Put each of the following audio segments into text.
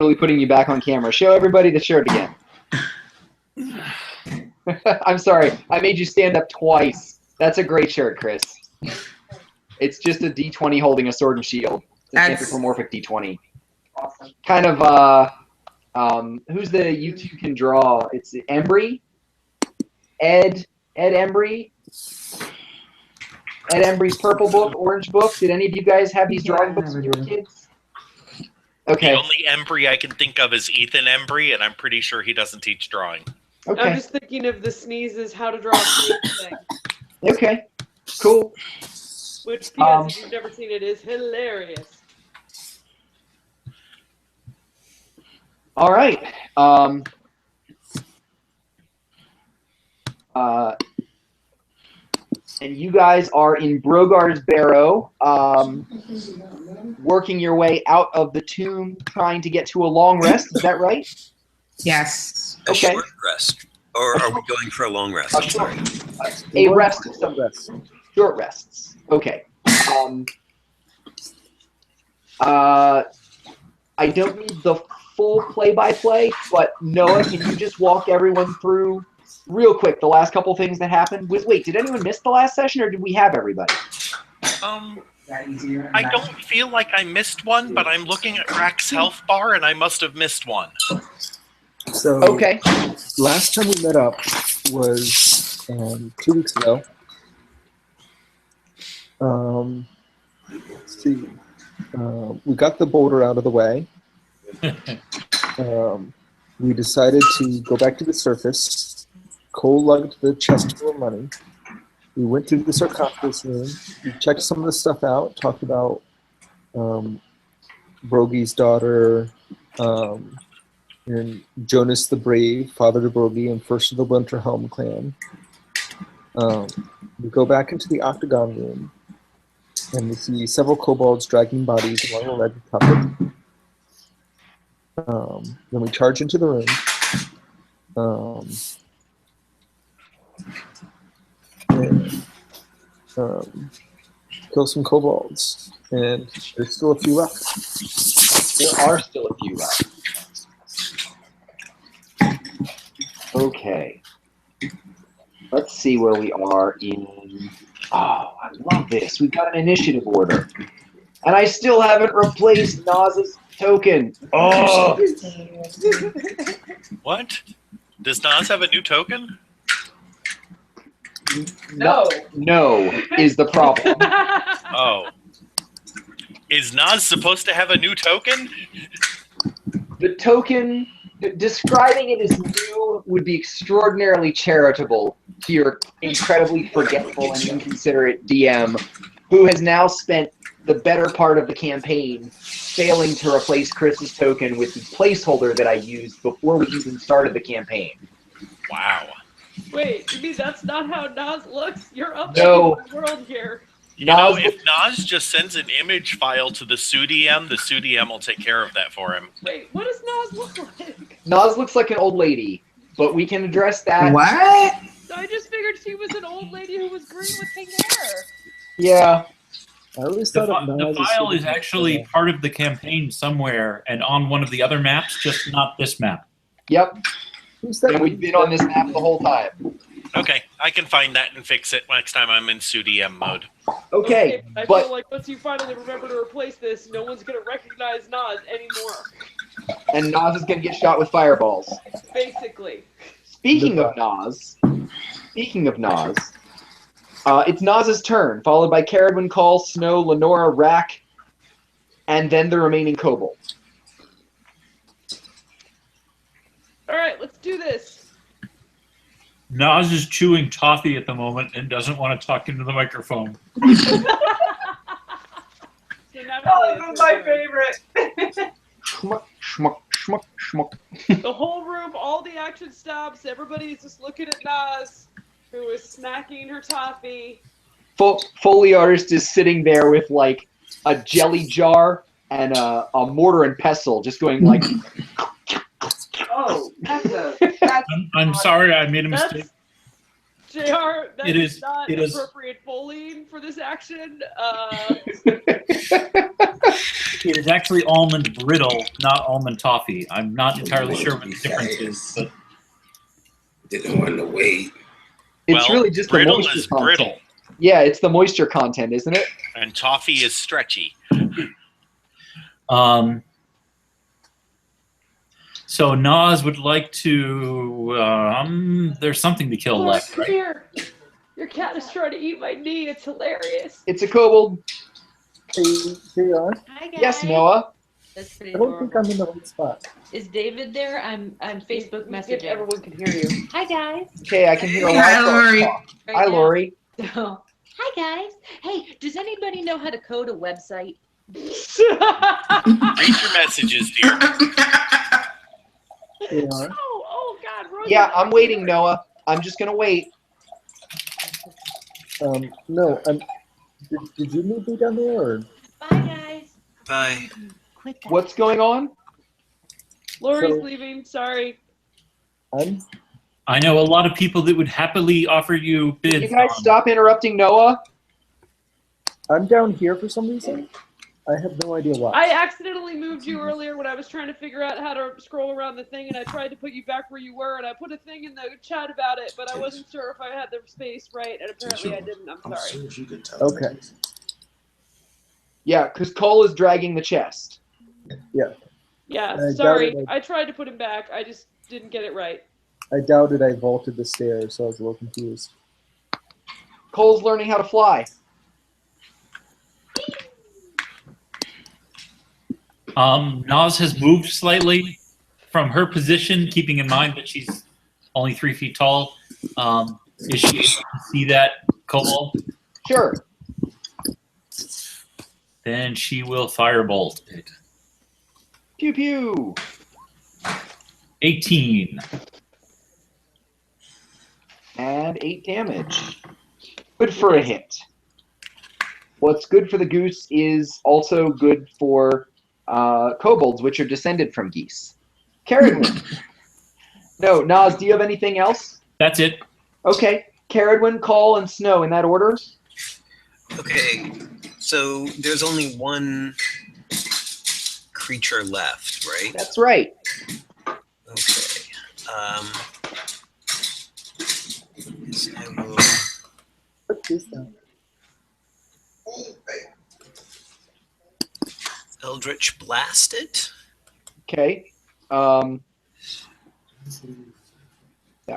totally putting you back on camera. Show everybody the shirt again. I'm sorry. I made you stand up twice. That's a great shirt, Chris. It's just a D20 holding a sword and shield. It's an anthropomorphic D20. Awesome. Kind of, who's the you can draw? It's Embry? Ed Embry? Ed Embry's purple book, orange book. Did any of you guys have these drawing books when you were kids? Okay. The only Embry I can think of is Ethan Embry, and I'm pretty sure he doesn't teach drawing. Okay. I'm just thinking of the Sneezes How to Draw a Sneeze thing. Okay, cool. Which, P.S., if you've never seen it, is hilarious. All right. And you guys are in Brogar's Barrow, working your way out of the tomb, trying to get to a long rest. Is that right? Yes. A short rest. Or are we going for a long rest? A rest of some rest. Short rests. Okay. I don't need the full play-by-play, but Noah, can you just walk everyone through real quick the last couple things that happened? Wait, did anyone miss the last session, or did we have everybody? I don't feel like I missed one, but I'm looking at Rack's health bar, and I must have missed one. So, okay. Last time we met up was 2 weeks ago. Let's see. We got the boulder out of the way. We decided to go back to the surface. Cole lugged the chest full of money. We went through the sarcophagus room. We checked some of the stuff out. Talked about Brogy's daughter, and Jonas the Brave, father to Brogy, and first of the Winterhelm clan. We go back into the octagon room, and we see several kobolds dragging bodies along the ledge of puppet. Then we charge into the room. And kill some kobolds. And there's still a few left. There are still a few left. Okay. Let's see where we are in... Oh, I love this. We've got an initiative order. And I still haven't replaced Naz's token. Oh! What? Does Naz have a new token? No is the problem. Oh. Is Naz supposed to have a new token? The token, describing it as new would be extraordinarily charitable to your incredibly forgetful and inconsiderate DM, who has now spent the better part of the campaign failing to replace Chris's token with the placeholder that I used before we even started the campaign. Wow. Wait, you mean that's not how Naz looks? You're up No. in the world here. You know, if Naz just sends an image file to the SUDM, the SUDM will take care of that for him. Wait, what does Naz look like? Naz looks like an old lady, but we can address that. What? I just figured she was an old lady who was green with pink hair. Yeah. I always thought The file is actually part of the campaign somewhere and on one of the other maps, just not this map. Yep. And we've been on this map the whole time. Okay, I can find that and fix it next time I'm in SUDM mode. Okay, I but feel like once you finally remember to replace this, no one's going to recognize Naz anymore. And Naz is going to get shot with fireballs. Basically. Speaking of Naz, it's Naz's turn, followed by Caradwin, Call, Snow, Lenora, Rack, and then the remaining kobolds. All right, let's do this. Naz is chewing toffee at the moment and doesn't want to talk into the microphone. So now Oh, this is my favorite. Schmuck, schmuck, schmuck, schmuck. The whole room, all the action stops. Everybody's just looking at Naz, who is snacking her toffee. Foley artist is sitting there with like a jelly jar and a mortar and pestle, just going like. Oh, that's I'm sorry, I made a mistake. JR, that It is is- not it is- appropriate bullying for this action. It is actually almond brittle, not almond toffee. I'm not entirely sure what the difference is, but Didn't want to wait. It's Well, really just the brittle moisture is content. brittle. Yeah, it's the moisture content, isn't it? And toffee is stretchy. So Nas would like to. There's something to kill Laura, left, come right? here. Your cat is trying to eat my knee. It's hilarious. It's a kobold. Hey, JR, Hi guys. Yes, Noah. That's pretty I don't adorable. think I'm in the right spot. Is David there? I'm Facebook If messaging. everyone can hear you. Hi guys. Okay, I can hear a Hi, lot Lori. talk. Right Hi, now. Lori. So, hi guys. Hey, does anybody know how to code a website? Read your messages, dear. JR, Oh God, Rosie. Yeah, I'm waiting, Noah. I'm just gonna wait. no, did you meet me down there, or? Bye guys. Bye. Quit that. What's going on? Lori's So- leaving. Sorry. I know a lot of people that would happily offer you bids. Can you guys on- stop interrupting Noah? I'm down here for some reason. I have no idea why. I accidentally moved you earlier when I was trying to figure out how to scroll around the thing, and I tried to put you back where you were, and I put a thing in the chat about it, but I wasn't sure if I had the space right, and apparently I didn't. I'm sorry. soon as you could tell. Okay. Yeah, because Cole is dragging the chest. Yeah, I sorry. doubted I tried to put him back. I just didn't get it right. I doubted I vaulted the stairs, so I was a little confused. Cole's learning how to fly. Nas has moved slightly from her position, keeping in mind that she's only 3 feet tall. Is she able to see that kobold? Sure. Then she will firebolt it. Pew pew. 18. And 8 damage. Good for a hit. What's good for the goose is also good for kobolds, which are descended from geese. Caradwin. No, Nas, do you have anything else? That's it. Okay. Caradwin, Call, and Snow in that order. Okay, so there's only one creature left, right? That's right. Okay. Yes, I will. What is that? Eldritch Blast it. Okay. That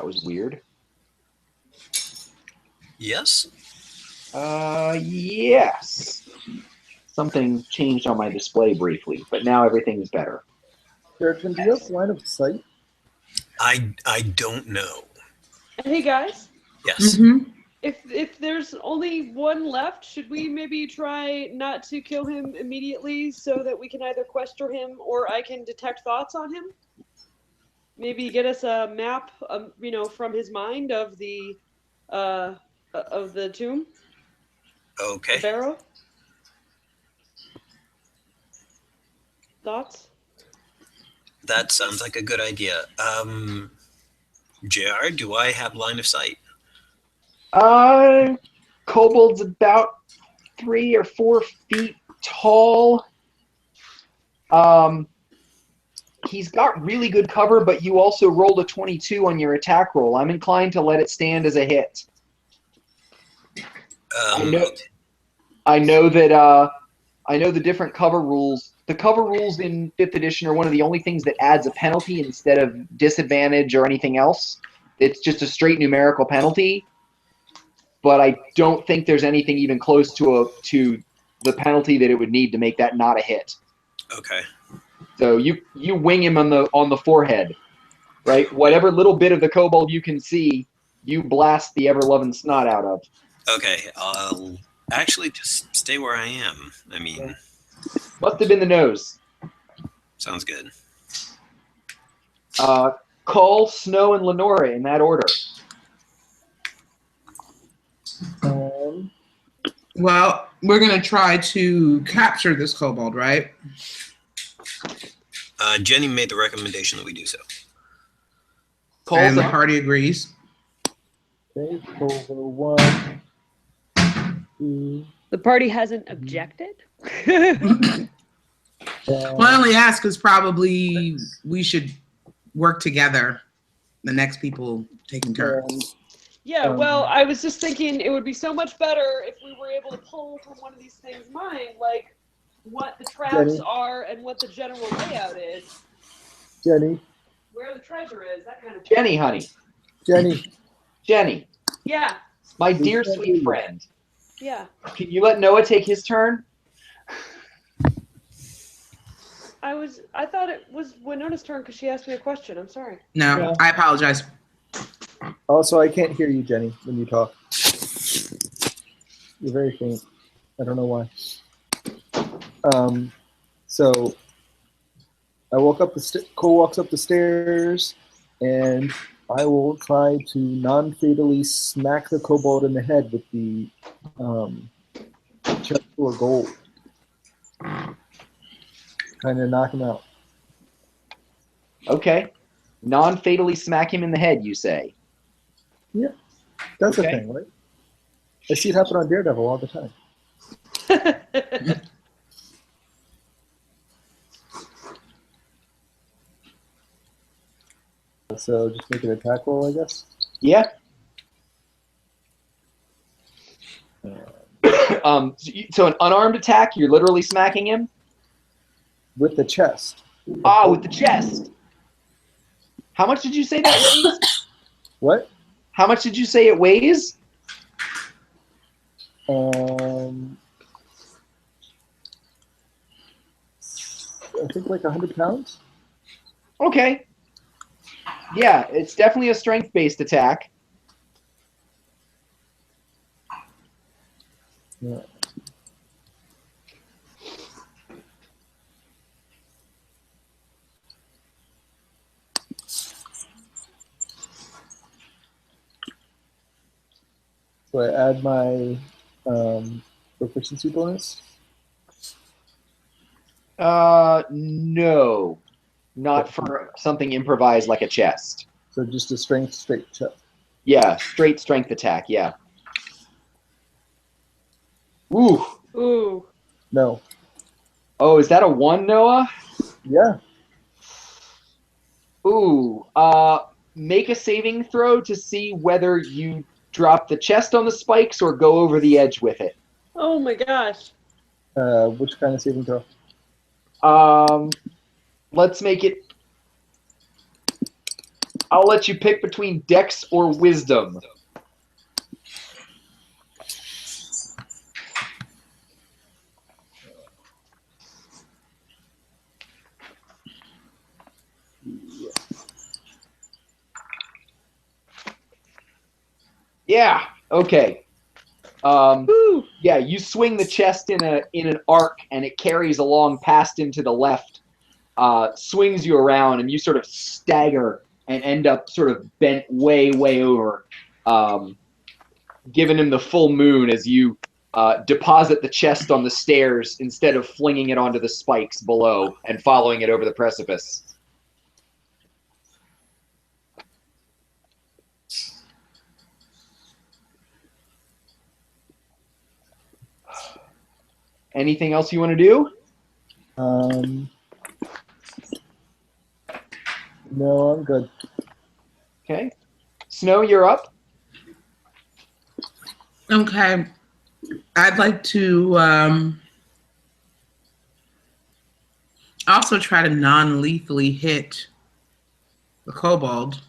was weird. Yes. Yes. Something changed on my display briefly, but now everything is better. Erickson, do you have line of sight? I don't know. Hey guys, Yes. Mm-hmm. if there's only one left, should we maybe try not to kill him immediately so that we can either question him or I can detect thoughts on him? Maybe get us a map, from his mind of the tomb, the Okay. Barrow. Thoughts? That sounds like a good idea. JR, do I have line of sight? Kobold's about 3 or 4 feet tall. He's got really good cover, but you also rolled a 22 on your attack roll. I'm inclined to let it stand as a hit. I know the different cover rules. The cover rules in 5th edition are one of the only things that adds a penalty instead of disadvantage or anything else. It's just a straight numerical penalty. But I don't think there's anything even close to the penalty that it would need to make that not a hit. Okay. So you wing him on the forehead, right? Whatever little bit of the kobold you can see, you blast the ever-loving snot out of. Okay. I'll actually just stay where I am. I mean, Must have been the nose. sounds good. Cole, Snow, and Lenora in that order. Well, we're gonna try to capture this kobold, right? Jenny made the recommendation that we do so. Cole's And the up. party agrees. Okay, over 1, 2, The party hasn't objected. Well, I only ask because probably we should work together. The next people taking turns. Yeah, well, I was just thinking it would be so much better if we were able to pull from one of these things mind, like what the traps Jenny? are and what the general layout is, Jenny, where the treasure is, that kind of thing. Jenny, honey. Jenny, Jenny, Yeah, my We dear can't hear sweet you. friend. yeah. Can you let Noah take his turn? I thought it was Winona's turn because she asked me a question. I'm sorry. No, Yeah. I apologize. also I can't hear you, Jenny, when you talk. You're very faint. I don't know why. So I woke up Cole walks up the stairs, and I will try to non-fatally smack the kobold in the head with the chest full of gold. Kind of knock him out. Okay. Non-fatally smack him in the head, you say? Yeah, that's a Okay. thing, right? I see it happen on Daredevil all the time. So just make an attack roll, I guess. Yeah. So an unarmed attack, you're literally smacking him? With the chest. With the chest. How much did you say that weighs? What? How much did you say it weighs? I think like 100 pounds. Okay. Yeah, it's definitely a strength-based attack. Yeah. So I add my proficiency bonus. No. Not for something improvised like a chest. So just a straight chest. Yeah, straight strength attack, yeah. Ooh. Ooh. No. Oh, is that a 1, Noah? Yeah. Ooh. Make a saving throw to see whether you drop the chest on the spikes or go over the edge with it. Oh my gosh. Which kind of saving throw? Let's make it... I'll let you pick between Dex or Wisdom. Yeah, okay. Yeah, you swing the chest in an arc, and it carries along past him to the left, swings you around, and you sort of stagger and end up sort of bent way, way over, giving him the full moon as you deposit the chest on the stairs instead of flinging it onto the spikes below and following it over the precipice. Anything else you want to do? No, I'm good. Okay. Snow, you're up. Okay. I'd like to also try to non-lethally hit the kobold.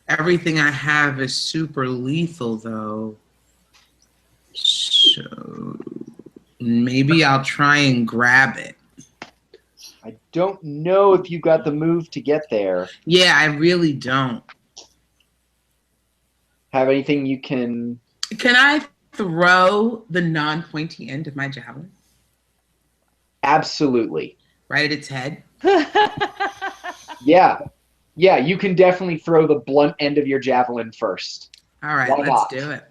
Everything I have is super lethal, though. So maybe I'll try and grab it. I don't know if you got the move to get there. Yeah, I really don't. Have anything you can... Can I throw the non-pointy end of my javelin? Absolutely. Right at its head? Yeah. Yeah, you can definitely throw the blunt end of your javelin first. All right, Why let's not? do it.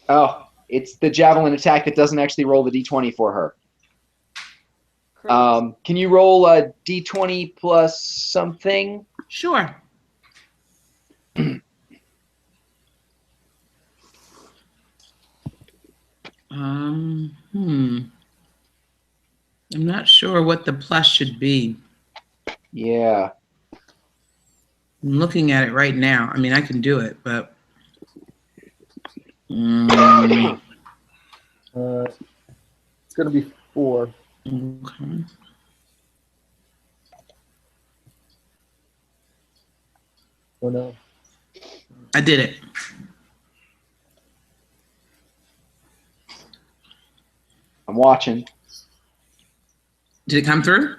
Oh, it's the javelin attack that doesn't actually roll the d20 for her. Correct. Can you roll a d20 plus something? Sure. I'm not sure what the plus should be. Yeah. I'm looking at it right now. I mean, I can do it, but It's going to be 4. okay. Oh no. I did it. I'm watching. Did it come through?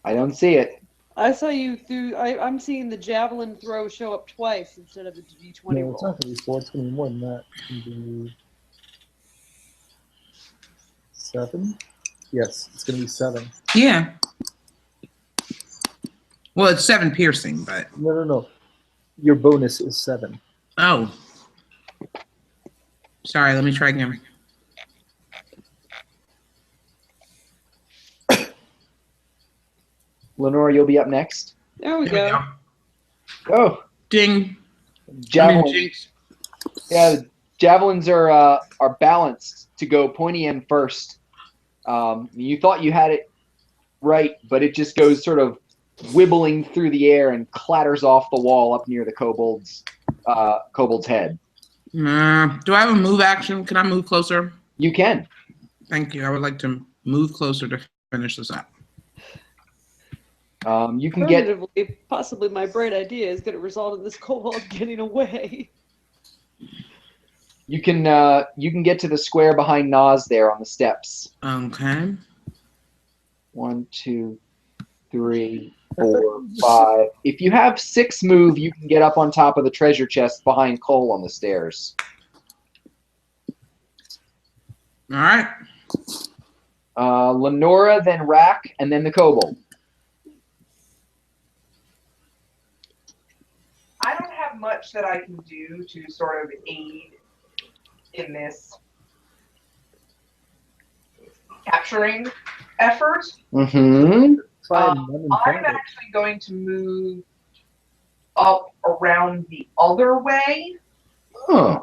I don't see it. I saw you through. I'm seeing the javelin throw show up twice instead of the d20 No, roll. it's not going to be 4. It's going to be more than that. It's going to be 7. Yes, it's going to be 7. Yeah. Well, it's 7 piercing, but No. Your bonus is 7. oh. Sorry, let me try again. Lenora, you'll be up next. There we There we go. go. Oh, Ding. javelin. Jinx. Yeah, the javelins are balanced to go pointy end first. You thought you had it right, but it just goes sort of wibbling through the air and clatters off the wall up near the kobold's head. Do I have a move action? Can I move closer? You can. Thank you. I would like to move closer to finish this up. You can get. Alternatively, possibly my bright idea is going to result in this kobold getting away. You can get to the square behind Nas there on the steps. Okay. 1, 2, 3, 4, 5. If you have 6 move, you can get up on top of the treasure chest behind Cole on the stairs. All right. Lenora, then Rack, and then the kobold. I don't have much that I can do to sort of aid in this capturing effort. Mm-hmm. I'm actually going to move up around the other way. Huh.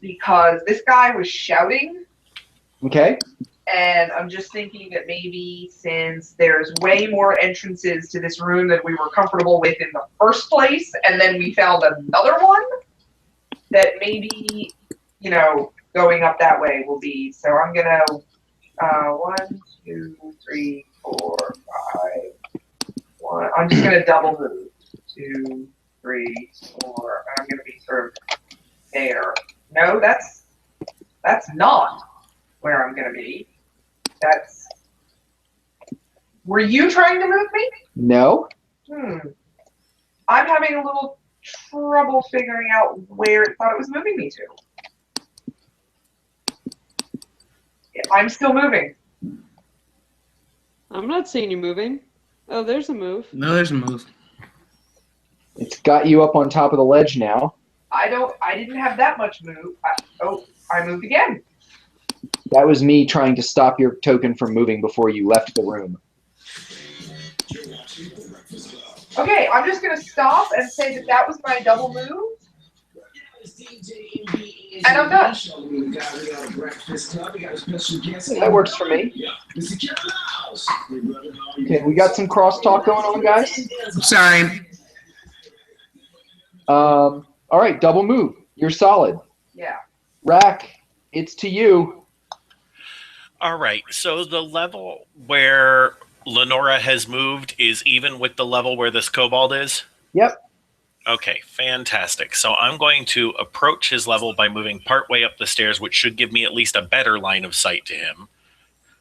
Because this guy was shouting, Okay. and I'm just thinking that maybe since there's way more entrances to this room than we were comfortable with in the first place, and then we found another one, that maybe, going up that way will be. So I'm gonna 1, 2, 3, 4, 5, 1. I'm just gonna double move. 2, 3, 4. I'm gonna be sort of there. No, that's not where I'm gonna be. Were you trying to move me? No. I'm having a little trouble figuring out where it thought it was moving me to. I'm still moving. I'm not seeing you moving. Oh, there's a move. No, there's a move. It's got you up on top of the ledge now. I didn't have that much move. I moved again. That was me trying to stop your token from moving before you left the room. Okay, I'm just gonna stop and say that was my double move. And I'm done. That works for me. Okay, we got some crosstalk going on, guys. Sorry. All right, double move. You're solid. Yeah. Rack, it's to you. All right. So the level where Lenora has moved is even with the level where this kobold is? Yep. Okay, fantastic. So I'm going to approach his level by moving partway up the stairs, which should give me at least a better line of sight to him.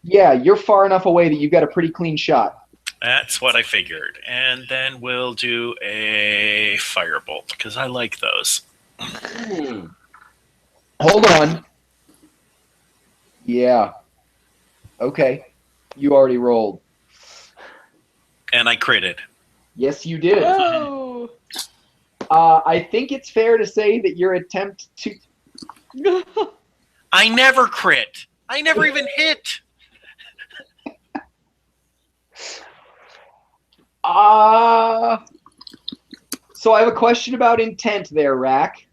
Yeah, you're far enough away that you've got a pretty clean shot. That's what I figured. And then we'll do a firebolt, because I like those. Hold on. Yeah. Okay. You already rolled. And I critted. Yes, you did. Oh! I think it's fair to say that your attempt to... I never crit. I never even hit. So I have a question about intent there, Rack.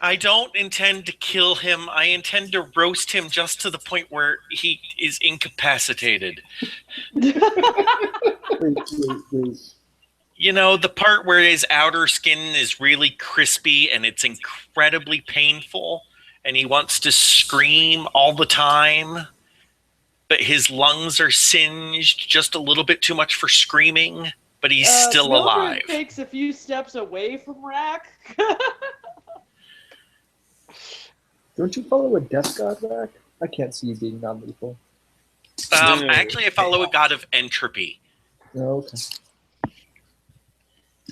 I don't intend to kill him. I intend to roast him just to the point where he is incapacitated. Wait. You know, the part where his outer skin is really crispy and it's incredibly painful, and he wants to scream all the time, but his lungs are singed just a little bit too much for screaming, but he's still Mildred alive. takes a few steps away from Rack. Don't you follow a death god, Rack? I can't see you being non-lethal. Actually, I follow a god of entropy. No, okay.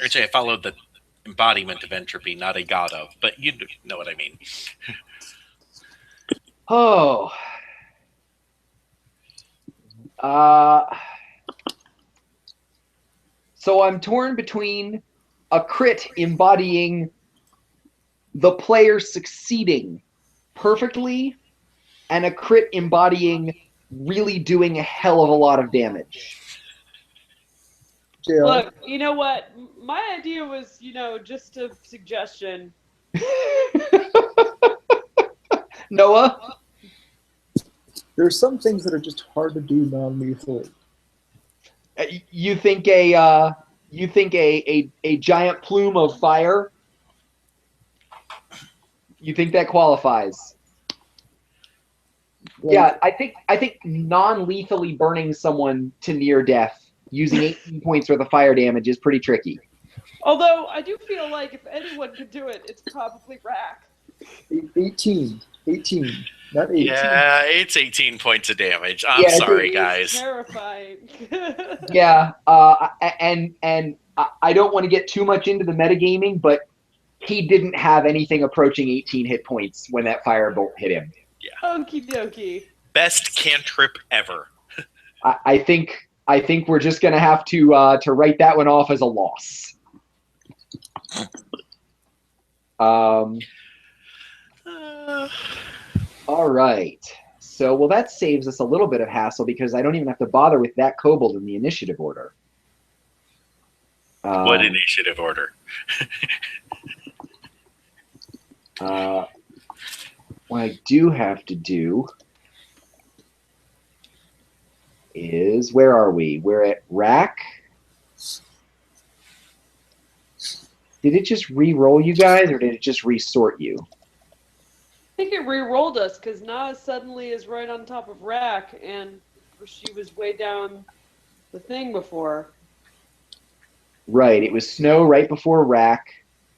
Actually, I follow the embodiment of entropy, not a god of, but you know what I mean. Oh. So I'm torn between a crit embodying the player succeeding perfectly and a crit embodying really doing a hell of a lot of damage. JR? Look, you know what? My idea was, just a suggestion. Noah? There are some things that are just hard to do non-lethally. You think a giant plume of fire? You think that qualifies? Like, Yeah, I think non-lethally burning someone to near death using 18 points worth of fire damage is pretty tricky. Although I do feel like if anyone could do it, it's probably Rack. 18, not 18. Yeah, it's 18 points of damage. I'm Yeah, sorry, He's guys. terrifying. Yeah, and I don't want to get too much into the metagaming, but he didn't have anything approaching 18 hit points when that firebolt hit him. Okie dokie. Best cantrip ever. I think we're just gonna have to write that one off as a loss. All right. So, well, that saves us a little bit of hassle because I don't even have to bother with that kobold in the initiative order. What initiative order? What I do have to do is, where are we? We're at Rack. Did it just re-roll you guys, or did it just resort you? I think it re-rolled us because Nas suddenly is right on top of Rack, and she was way down the thing before. Right. It was Snow right before Rack.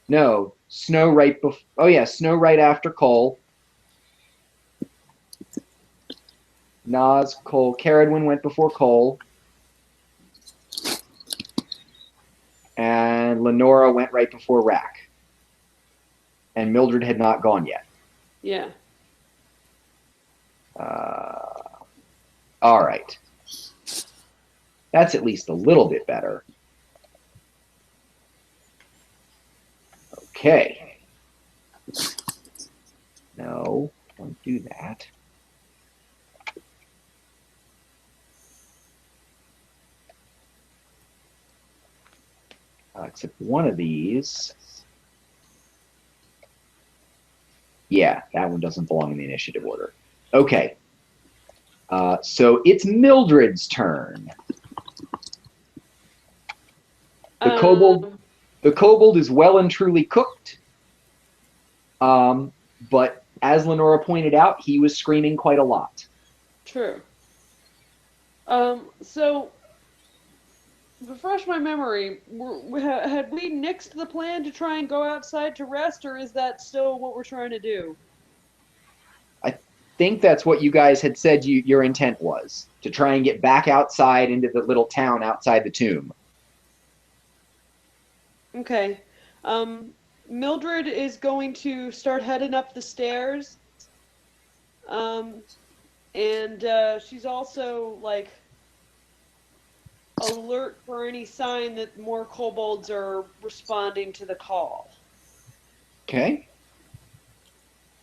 No, Snow right before. Oh yeah, Snow right after Cole. Nas, Cole, Caradwin went before Cole. And Lenora went right before Rack. And Mildred had not gone yet. Yeah. All right. That's at least a little bit better. Okay. No, don't do that. Except one of these. Yeah, that one doesn't belong in the initiative order. Okay. So it's Mildred's turn. The kobold is well and truly cooked. But as Lenora pointed out, he was screaming quite a lot. True. So, refresh my memory. Had we nixed the plan to try and go outside to rest, or is that still what we're trying to do? I think that's what you guys had said your intent was, to try and get back outside into the little town outside the tomb. Okay. Mildred is going to start heading up the stairs. And she's also, alert for any sign that more kobolds are responding to the call. Okay.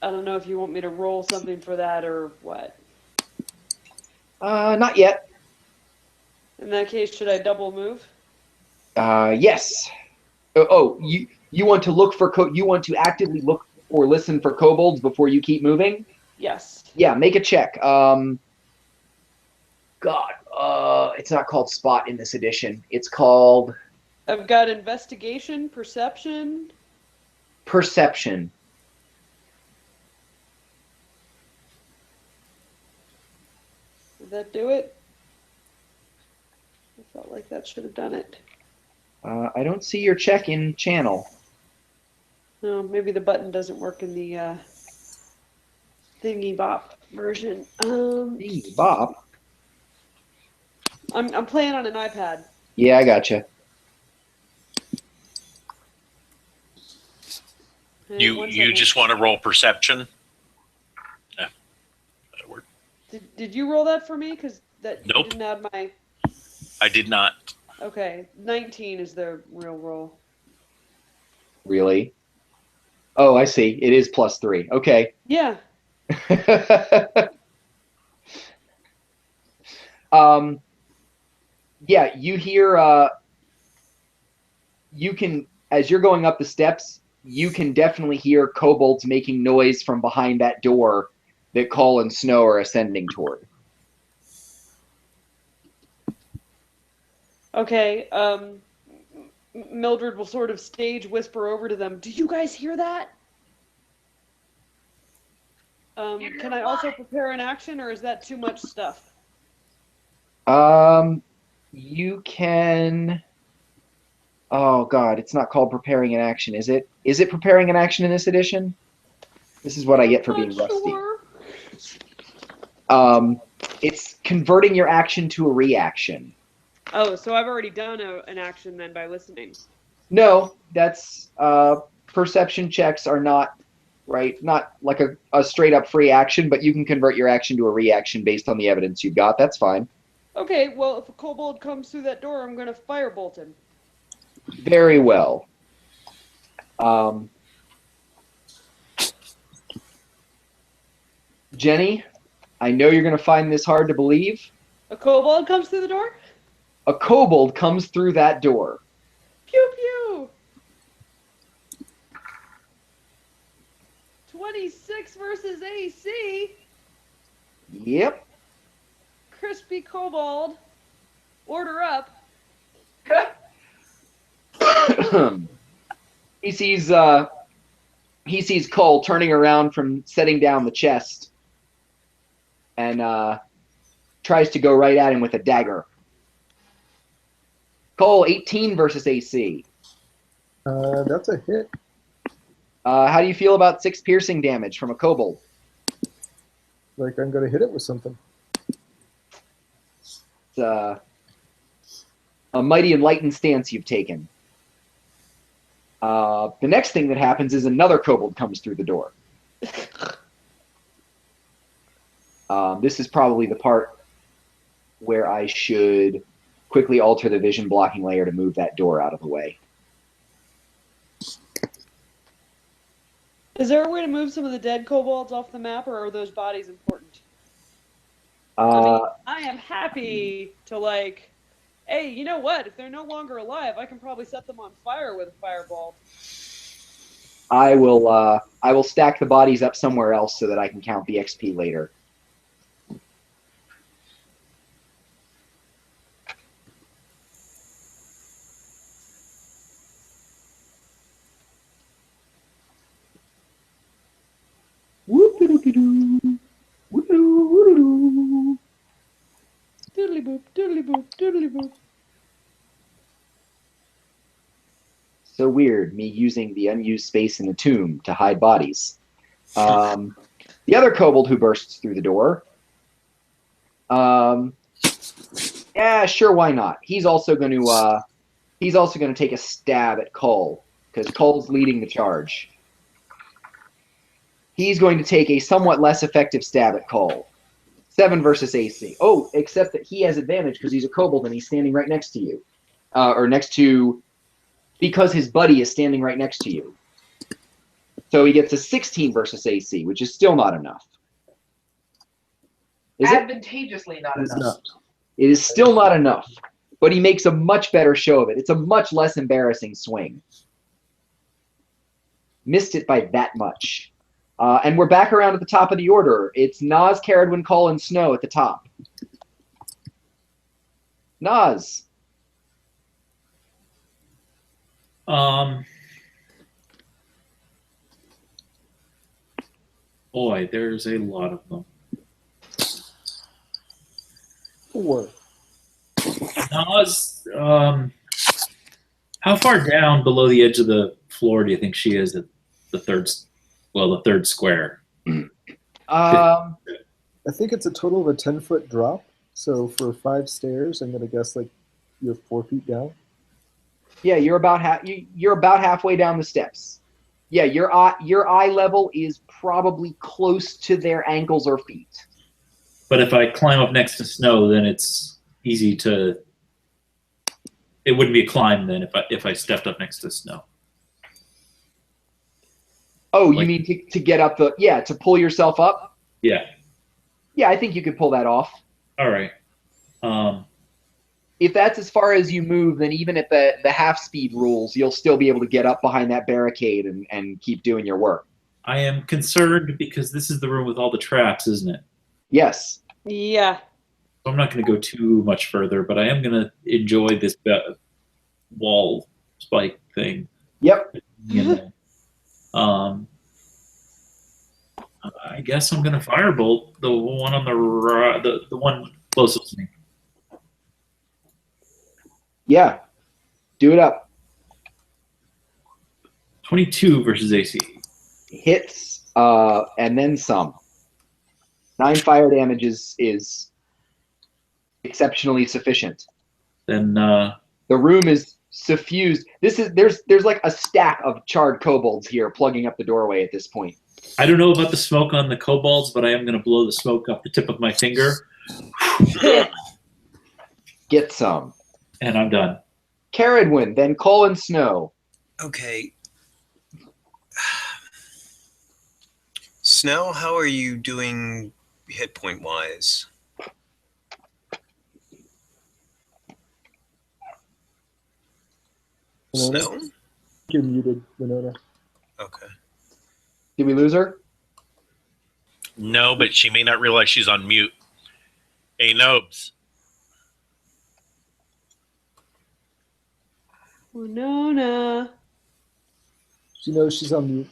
I don't know if you want me to roll something for that or what. Not yet. In that case, should I double move? Yes. Oh, you want to look for you want to actively look or listen for kobolds before you keep moving? Yes. Yeah, make a check. God, it's not called spot in this edition. It's called I've got investigation, perception. perception. Did that do it? I felt like that should have done it. I don't see your check in channel. No, maybe the button doesn't work in the thingy bop version. Thingy bop. I'm playing on an iPad. Yeah, I gotcha. Hey, one You second. just want to roll perception? Yeah. That'll work. Did you roll that for me? Because that you Nope. didn't add my. I did not. Okay, 19 is the real roll. Really? Oh, I see. It is +3. Okay. Yeah. Yeah, you hear. You can, as you're going up the steps, you can definitely hear kobolds making noise from behind that door that Cole and Snow are ascending toward. Okay. Mildred will sort of stage whisper over to them. Do you guys hear that? Can I also prepare an action, or is that too much stuff? You can. Oh God, it's not called preparing an action, is it? Is it preparing an action in this edition? This is what I get for being rusty. Sure. It's converting your action to a reaction. Oh, so I've already done an action then by listening. No, that's perception checks are not right, not like a straight up free action, but you can convert your action to a reaction based on the evidence you've got. That's fine. Okay, well, if a kobold comes through that door, I'm going to firebolt him. Very well. Jenny, I know you're going to find this hard to believe. A kobold comes through the door? A kobold comes through that door. Pew pew! 26 versus AC. Yep. Crispy kobold. Order up. He sees Cole turning around from setting down the chest and tries to go right at him with a dagger. Cole, 18 versus AC. That's a hit. How do you feel about 6 piercing damage from a kobold? Like I'm going to hit it with something. It's a mighty enlightened stance you've taken. The next thing that happens is another kobold comes through the door. This is probably the part where I should quickly alter the vision blocking layer to move that door out of the way. Is there a way to move some of the dead kobolds off the map, or are those bodies important? I mean, I am happy to, like, hey, you know what? If they're no longer alive, I can probably set them on fire with a fireball. I will stack the bodies up somewhere else so that I can count the XP later. Whoop-de-doo-de-doo. Whoop-de-doo-doo-doo. Doodly boop, doodly boop, doodly boop. So weird, me using the unused space in the tomb to hide bodies. The other kobold who bursts through the door. Yeah, sure, why not? He's also going to take a stab at Cole because Cole's leading the charge. He's going to take a somewhat less effective stab at Cole. 7 versus AC. Oh, except that he has advantage because he's a kobold and he's standing right next to you, or next to. Because his buddy is standing right next to you. So he gets a 16 versus AC, which is still not enough. Is it? Advantageously not It's enough. not. It is still not enough. but he makes a much better show of it. It's a much less embarrassing swing. Missed it by that much. And we're back around at the top of the order. It's Nas, Caradwin, Cole, and Snow at the top. Nas. Boy, there's a lot of them. 4. Nas, how far down below the edge of the floor do you think she is at the third square? I think it's a total of a 10-foot drop. So for 5 stairs, I'm gonna guess like you're 4 feet down. Yeah, you're about halfway down the steps. Yeah, your eye level is probably close to their ankles or feet. But if I climb up next to Snow, then it's easy to. It wouldn't be a climb then if I stepped up next to Snow. Oh, you mean to get up to pull yourself up? Yeah. Yeah, I think you could pull that off. All right. If that's as far as you move, then even at the half speed rules, you'll still be able to get up behind that barricade and keep doing your work. I am concerned because this is the room with all the traps, isn't it? Yes. Yeah. I'm not going to go too much further, but I am going to enjoy this wall spike thing. Yep. You know. I guess I'm going to firebolt the one on the right, the one closest to me. Yeah. Do it up. 22 versus AC. Hits, and then some. 9 fire damage is exceptionally sufficient. Then the room is suffused. There's like a stack of charred kobolds here plugging up the doorway at this point. I don't know about the smoke on the kobolds, but I am going to blow the smoke up the tip of my finger. Get some. And I'm done. Caradwin, then Cole and Snow. Okay. Snow, how are you doing hit point wise? Snow? You're muted, Winona. Okay. Did we lose her? No, but she may not realize she's on mute. Hey, Nobes. Winona. She knows she's on mute.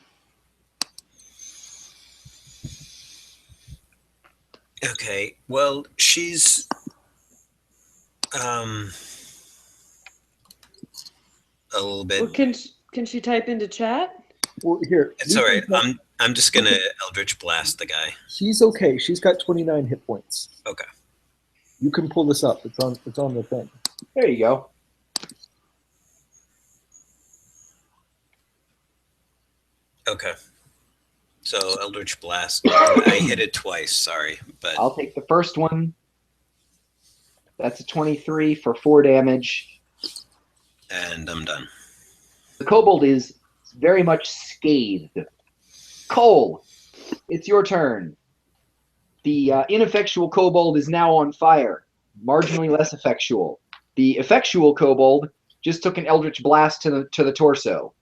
Okay. Well, she's a little bit. Well, can she type into chat? Well, here. It's all right. I'm just gonna Eldritch Blast the guy. She's okay. She's got 29 hit points. Okay. You can pull this up. It's on the thing. There you go. Okay. So Eldritch Blast. I hit it twice. Sorry, but I'll take the first one. That's a 23 for 4 damage. And I'm done. The kobold is very much scathed. Cole, it's your turn. The ineffectual kobold is now on fire, marginally less effectual. The effectual kobold just took an eldritch blast to the torso.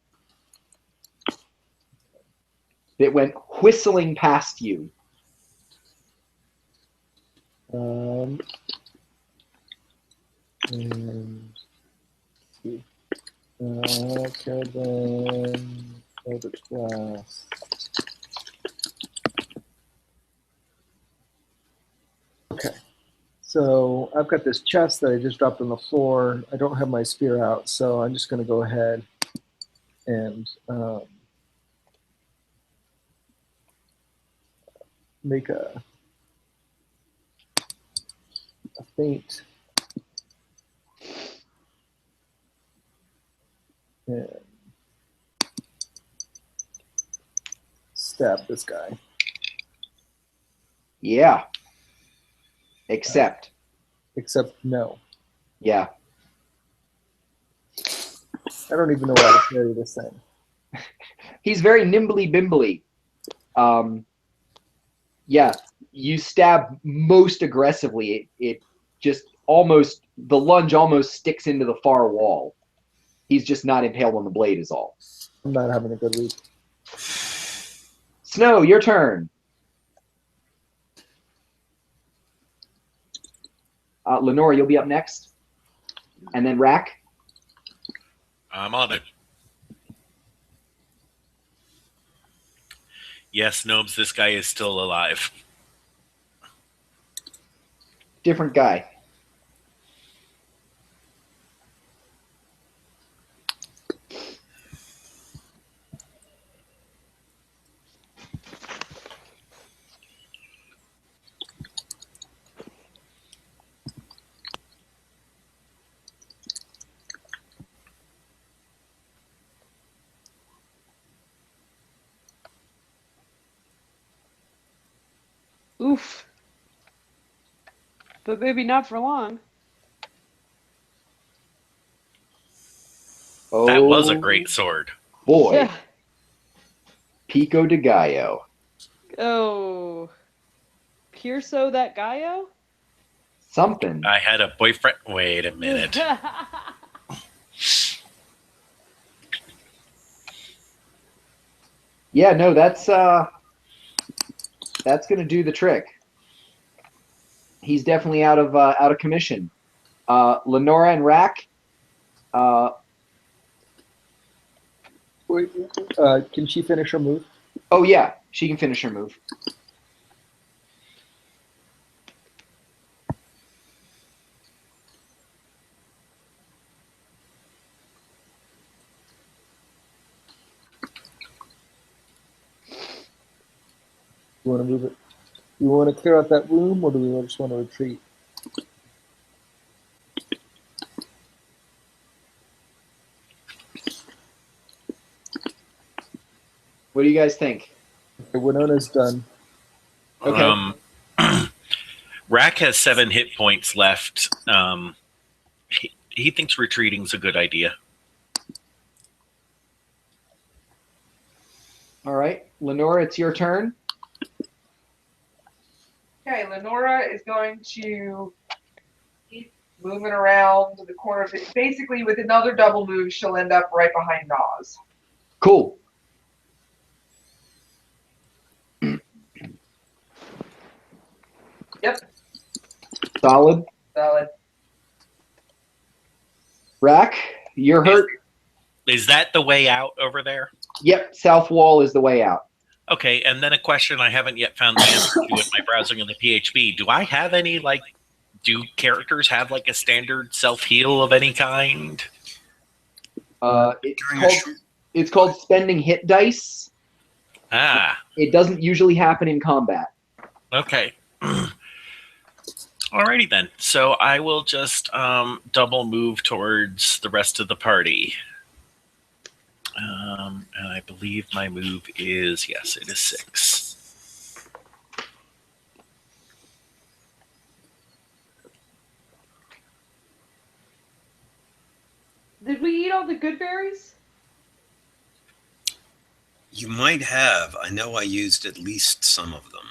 It went whistling past you. And okay, then Eldritch Blast. Okay, so I've got this chest that I just dropped on the floor. I don't have my spear out, so I'm just going to go ahead and make a feint and stab this guy. Yeah. Except no. Yeah. I don't even know how to carry this thing. He's very nimbly bimbly. Yeah, you stab most aggressively. It just the lunge almost sticks into the far wall. He's just not impaled on the blade is all. I'm not having a good week. Snow, your turn. Lenora, you'll be up next. And then Rack. I'm on it. Yes, Gnomes, this guy is still alive. Different guy. Oof. But maybe not for long. Oh, That was a great sword. boy. Yeah. Pico de Gallo. Oh. Pierso that Gallo? Something. I had a boyfriend. Wait a minute. Yeah, no, that's gonna do the trick. He's definitely out of commission. Lenora and Rack. Wait, can she finish her move? Oh yeah, she can finish her move. You want to move it? You want to clear out that room, or do we just want to retreat? What do you guys think? Okay, Winona's done. Okay. Rack has 7 hit points left. He thinks retreating's a good idea. All right, Lenora, it's your turn. Okay, Lenora is going to keep moving around the corner of it. Basically, with another double move, she'll end up right behind Nas. Cool. Yep, Solid. solid. Rack, you're hurt. Is that the way out over there? Yep, south wall is the way out. Okay, and then a question I haven't yet found the answer to with my browsing in the PHP. Do I have any, do characters have, a standard self-heal of any kind? It's called spending hit dice. Ah, It doesn't usually happen in combat. okay. Alrighty then. So I will just double move towards the rest of the party. And I believe my move is, yes, it is 6. Did we eat all the good berries? You might have. I know I used at least some of them.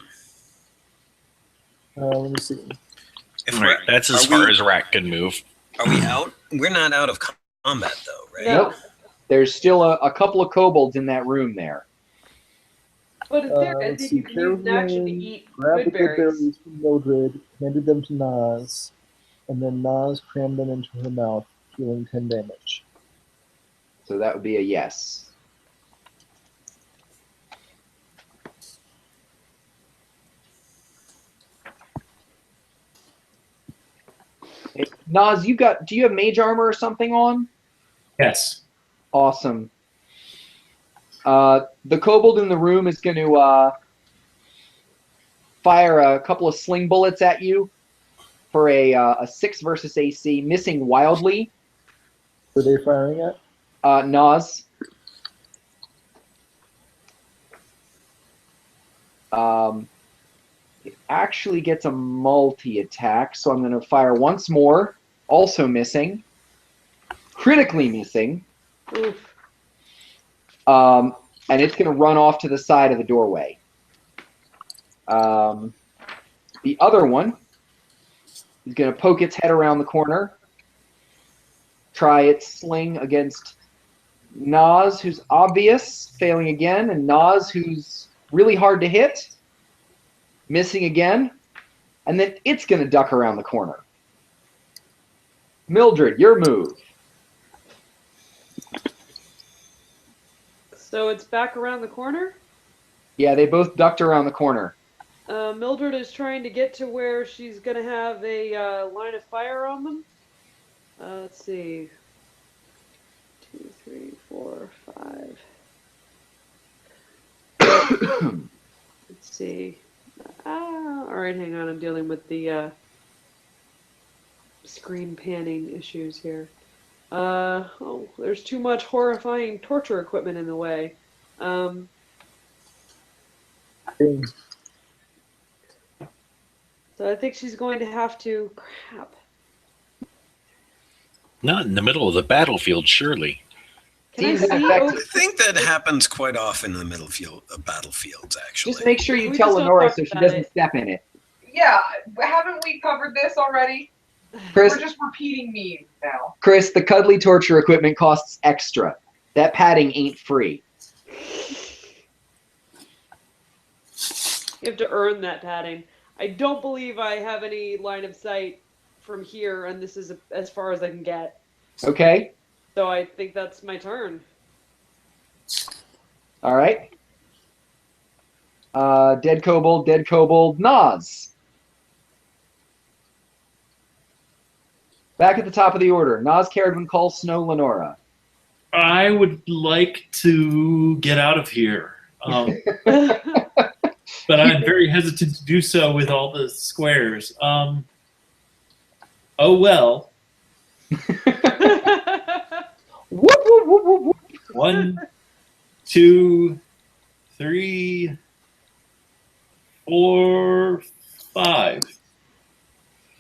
Let me see. If All right, we're- that's as are far we- as Rack can move. Are we out? We're not out of combat, though, right? No. Nope. There's still a couple of kobolds in that room there. But in theory, I Let's think see. you can use an action to eat Grab the good good berries. berries from Mildred, handed them to Nas, and then Nas crammed them into her mouth, dealing 10 damage. So that would be a yes. Hey, Nas, do you have mage armor or something on? Yes. Awesome. The kobold in the room is going to fire a couple of sling bullets at you for a 6 versus AC, missing wildly. Were they firing at? Nas. It actually gets a multi-attack, so I'm going to fire once more, also missing. Critically missing. Oof. And it's going to run off to the side of the doorway. The other one He's going to poke its head around the corner. Try its sling against Nas, who's obvious, failing again, and Nas, who's really hard to hit, missing again. And then it's going to duck around the corner. Mildred, your move. So it's back around the corner? Yeah, they both ducked around the corner. Mildred is trying to get to where she's going to have a line of fire on them. Let's see. 2, 3, 4, 5. Let's see. All right, hang on. I'm dealing with the screen panning issues here. Oh, there's too much horrifying torture equipment in the way. So I think she's going to have to. Crap. Not in the middle of the battlefield, surely. Can I Seems see? ineffective. I think that happens quite often in the middle field of battlefields, actually. Just make sure you We tell just don't Lenora talk so she about doesn't it. step in it. Yeah, haven't we covered this already? Chris, We're just repeating memes now. Chris, the cuddly torture equipment costs extra. That padding ain't free. You have to earn that padding. I don't believe I have any line of sight from here, and this is as far as I can get. Okay? So I think that's my turn. All right. Dead kobold, Nas. Back at the top of the order. Nas, Caradwin, Cole, Snow, Lenora. I would like to get out of here. But I'm very hesitant to do so with all the squares. Oh well. Whoop, whoop, whoop, whoop, whoop. 1, 2, 3, 4, 5.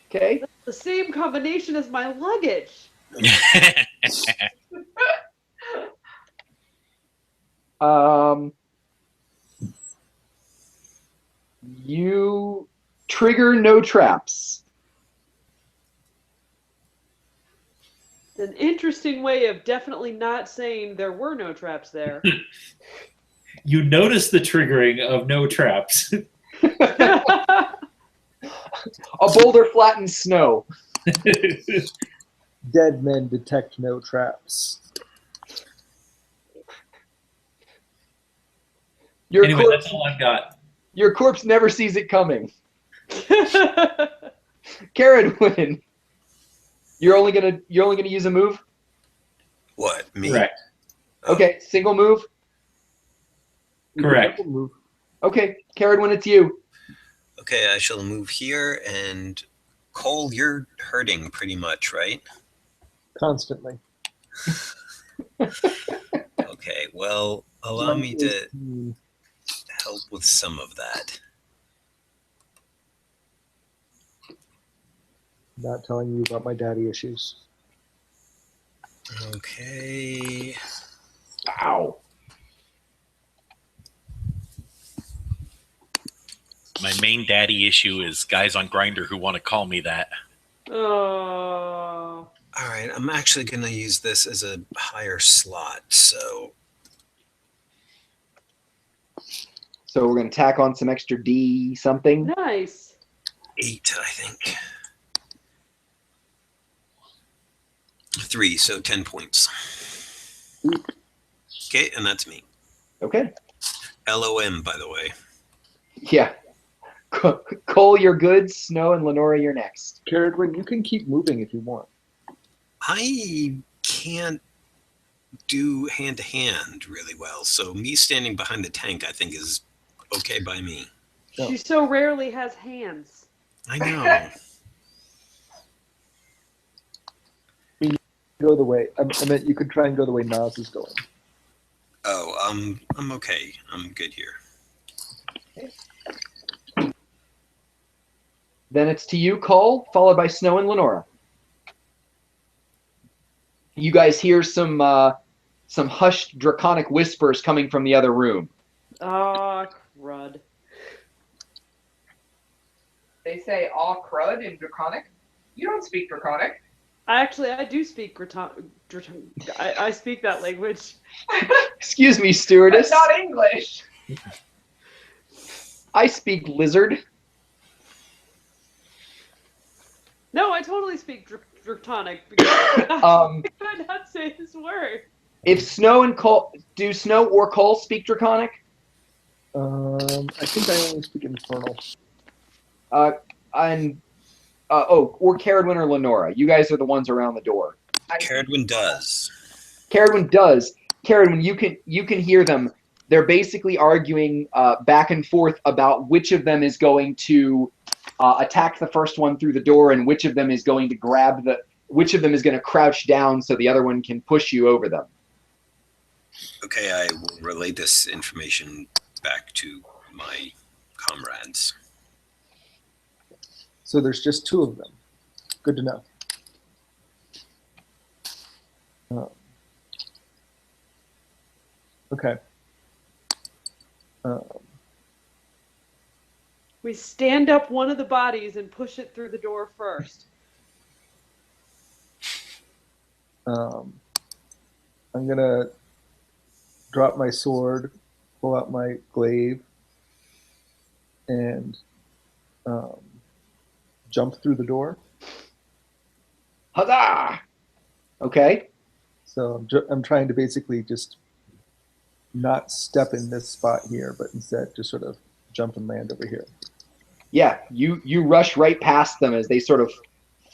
Okay. The same combination as my luggage. You trigger no traps. An interesting way of definitely not saying there were no traps there. You notice the triggering of no traps. A boulder flattens snow. Dead men detect no traps. Your Anyway, corpse, that's all I've got. your corpse never sees it coming. Caradwin, you're only gonna use a move. What, me? Correct. Okay, single move. Correct. Move. Okay, Caradwin, it's you. Okay, I shall move here, and Cole, you're hurting pretty much, right? Constantly. Okay, well, allow me to Mm, help with some of that. Not telling you about my daddy issues. Okay. Ow. My main daddy issue is guys on Grindr who want to call me that. Oh. All right, I'm actually going to use this as a higher slot, so So we're gonna tack on some extra D something. Nice. 8, I think. 3, so 10 points. Okay, and that's me. Okay. LOM, by the way. Yeah. Cole, you're good. Snow and Lenora, you're next. Caradwin, you can keep moving if you want. I can't do hand-to-hand really well, so me standing behind the tank, I think, is okay by me. No. She so rarely has hands. I know. Go the way. I meant you could try and go the way Nas is going. Oh, I'm okay. I'm good here. Then it's to you, Cole, followed by Snow and Lenora. You guys hear some hushed draconic whispers coming from the other room. Ah, crud. They say "aw crud" in Draconic. You don't speak Draconic. I do speak I speak that language. Excuse me, That's stewardess. not English. I speak lizard. No, I totally speak Draconic. Because Um, I could not say this word. if Snow and Cole, do Snow or Cole speak Draconic? I think I only speak Infernal. Or Caradwin or Lenora. You guys are the ones around the door. Caradwin does. Caradwin does. Caradwin, you can hear them. They're basically arguing back and forth about which of them is going to attack the first one through the door, and which of them is going to which of them is going to crouch down so the other one can push you over them. Okay, I will relay this information back to my comrades. So there's just 2 of them. Good to know. Okay. We stand up one of the bodies and push it through the door first. I'm gonna drop my sword, pull out my glaive, and jump through the door. Huzzah! Okay. So I'm trying to basically just not step in this spot here, but instead just sort of jump and land over here. Yeah, you rush right past them as they sort of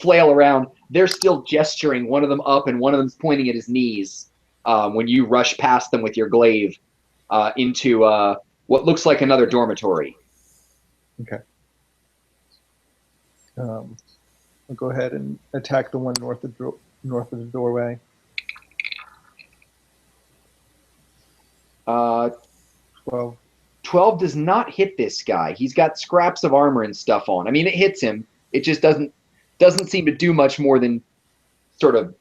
flail around. They're still gesturing, one of them up and one of them's pointing at his knees when you rush past them with your glaive into what looks like another dormitory. Okay. I'll go ahead and attack the one north of the doorway. 12. 12 does not hit this guy. He's got scraps of armor and stuff on. I mean, it hits him. It just doesn't seem to do much more than sort of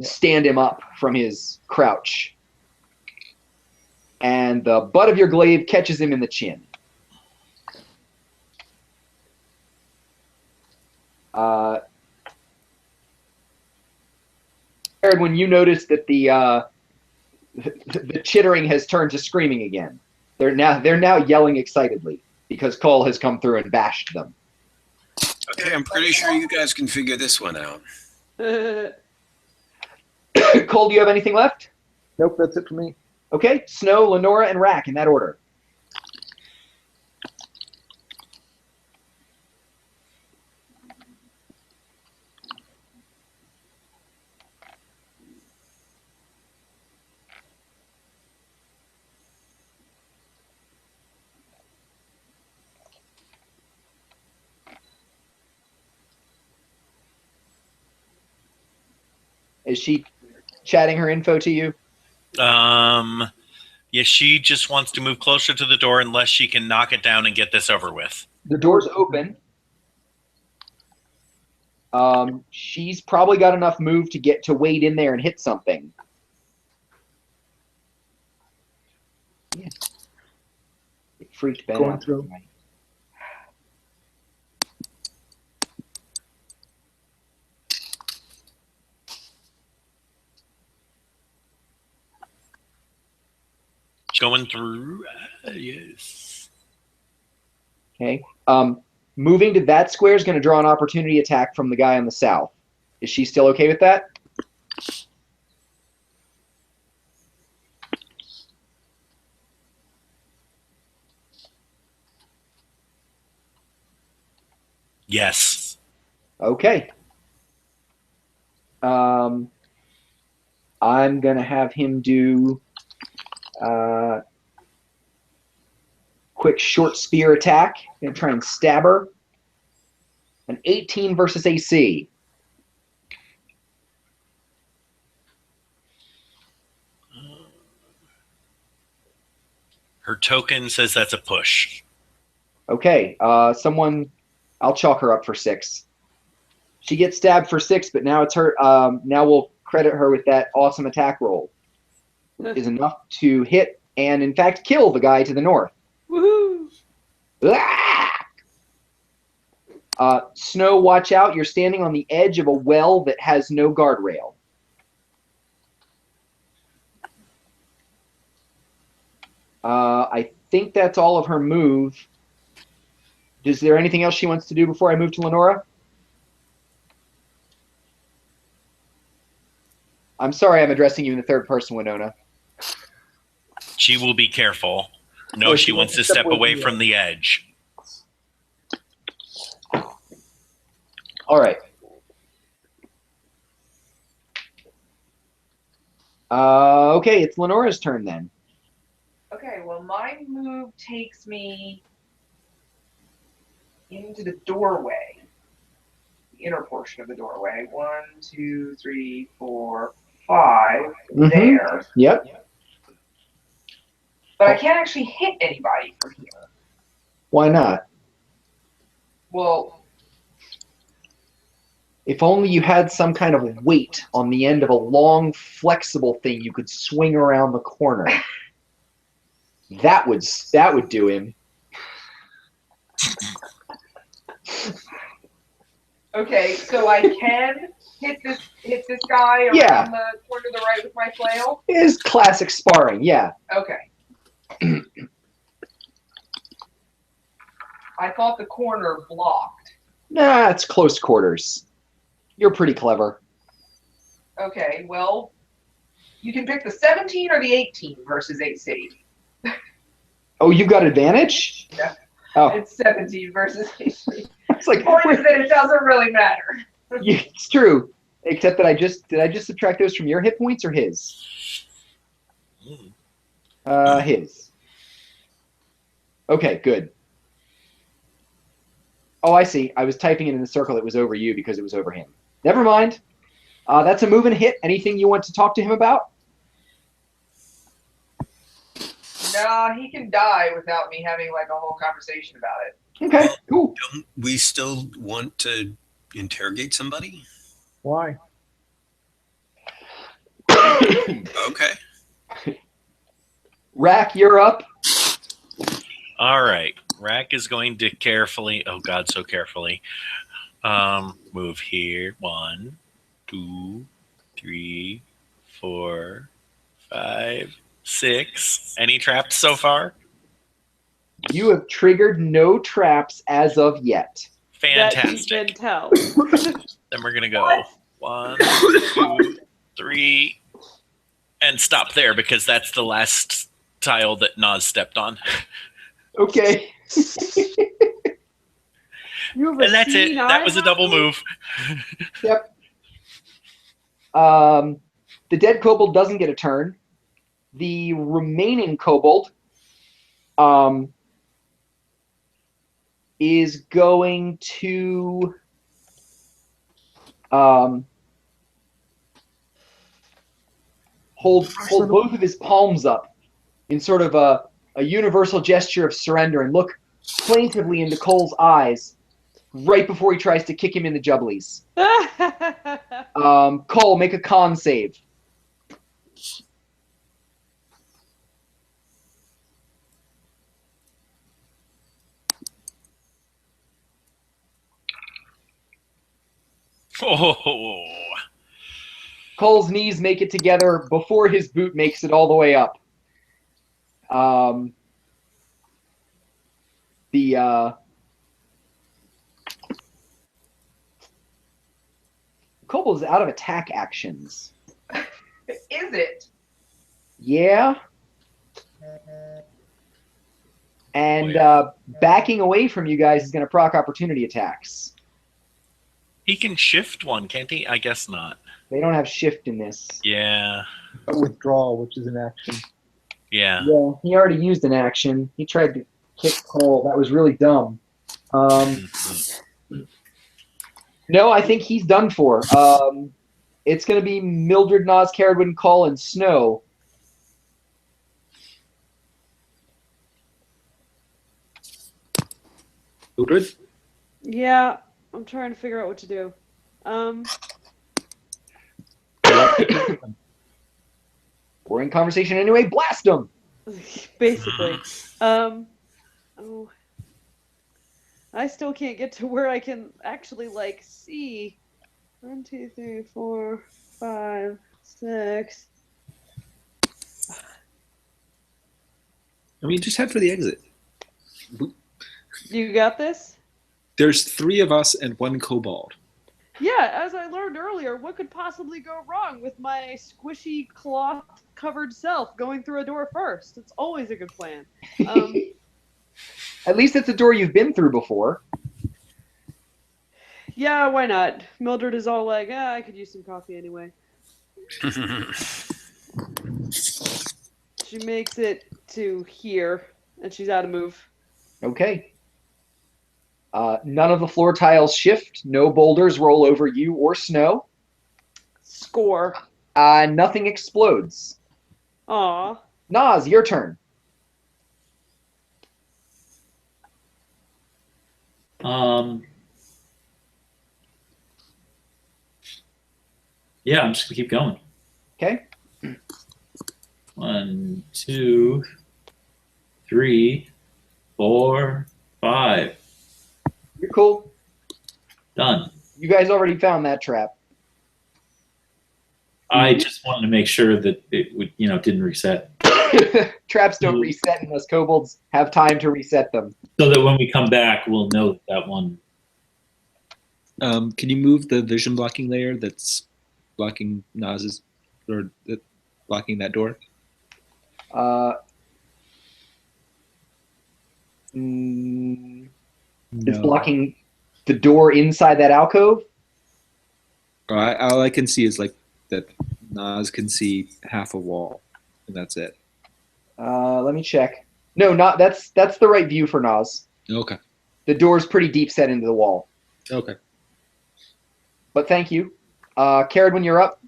stand him up from his crouch. And the butt of your glaive catches him in the chin. When you notice that the chittering has turned to screaming again. They're now yelling excitedly because Cole has come through and bashed them. Okay, I'm pretty sure you guys can figure this one out. Cole, do you have anything left? Nope, that's it for me. Okay, Snow, Lenora, and Rack in that order. Is she chatting her info to you? Yeah, she just wants to move closer to the door unless she can knock it down and get this over with. The door's open. She's probably got enough move to wade in there and hit something. Yeah. It freaked Ben Going out. through. Going through, yes. Okay. Moving to that square is going to draw an opportunity attack from the guy on the south. Is she still okay with that? Yes. Okay. I'm going to have him do quick short spear attack. Going to try and stab her. An 18 versus AC. Her token says that's a push. Okay. I'll chalk her up for 6. She gets stabbed for 6, but now it's her. Now we'll credit her with that awesome attack roll. Is enough to hit and, in fact, kill the guy to the north. Woohoo! Ah! Snow, watch out. You're standing on the edge of a well that has no guardrail. I think that's all of her move. Is there anything else she wants to do before I move to Lenora? I'm sorry I'm addressing you in the third person, Winona. She will be careful. No, she wants to step away from the edge. All right. Okay, it's Lenora's turn then. Okay, well, my move takes me into the doorway, the inner portion of the doorway. 1, 2, 3, 4, 5 there. Yep. But I can't actually hit anybody from here. Why not? Well, if only you had some kind of weight on the end of a long, flexible thing you could swing around the corner. That would do him. okay, so I can hit this guy around the corner to the right with my flail? It is classic sparring, yeah. Okay. I thought the corner blocked. Nah, it's close quarters. You're pretty clever. Okay, well, you can pick the 17 or the 18 versus 8 City. Oh, you've got advantage? Yeah. Oh. It's 17 versus 8 City. It's like, the point is that it doesn't really matter. It's true. Except that did I just subtract those from your hit points or his? His. Okay, good. Oh, I see. I was typing it in the circle that was over you because it was over him. Never mind. That's a move and hit. Anything you want to talk to him about? No, he can die without me having like a whole conversation about it. Okay, cool. Don't we still want to interrogate somebody? Why? Okay. Rack, you're up. All right. Rack is going to carefully, oh God, so carefully, move here. 1, 2, 3, 4, 5, 6. Any traps so far? You have triggered no traps as of yet. Fantastic. That you can tell. Then we're going to go 1, 2, 3, and stop there because that's the last tile that Nas stepped on. Okay. And that's it. That was a double move. Yep. The dead kobold doesn't get a turn. The remaining kobold is going to hold both of his palms up in sort of a universal gesture of surrender and look plaintively into Cole's eyes right before he tries to kick him in the jubblies. Cole, make a con save. Oh. Cole's knees make it together before his boot makes it all the way up. Kobold's out of attack actions. Is it? Yeah. And backing away from you guys is going to proc opportunity attacks. He can shift one, can't he? I guess not. They don't have shift in this. Yeah. A withdrawal, which is an action. Yeah. Yeah, he already used an action. He tried to kick Cole. That was really dumb. No, I think he's done for. It's going to be Mildred, Nas, Carradwood, Cole, and Snow. Mildred? Yeah, I'm trying to figure out what to do. We're in conversation anyway. Blast them. Basically. Oh. I still can't get to where I can actually like see. 1, 2, 3, 4, 5, 6. I mean, just head for the exit. You got this? There's 3 of us and 1 kobold. Yeah, as I learned earlier, what could possibly go wrong with my squishy cloth-covered self going through a door first? It's always a good plan. At least it's a door you've been through before. Yeah, why not? Mildred is all like, I could use some coffee anyway. She makes it to here, and she's out of move. Okay. None of the floor tiles shift. No boulders roll over you or snow. Score. Nothing explodes. Aw. Nas, your turn. Yeah, I'm just gonna keep going. Okay. 1, 2, 3, 4, 5. You're cool. Done. You guys already found that trap. I just wanted to make sure that it would, didn't reset. Traps don't reset unless kobolds have time to reset them. So that when we come back, we'll know that one. Can you move the vision blocking layer that's blocking Nas's, or blocking that door? It's blocking the door inside that alcove? All I can see is like that Nas can see half a wall, and that's it. Let me check. No, that's the right view for Nas. Okay. The door's pretty deep set into the wall. Okay. But thank you. Caradwin, you're up.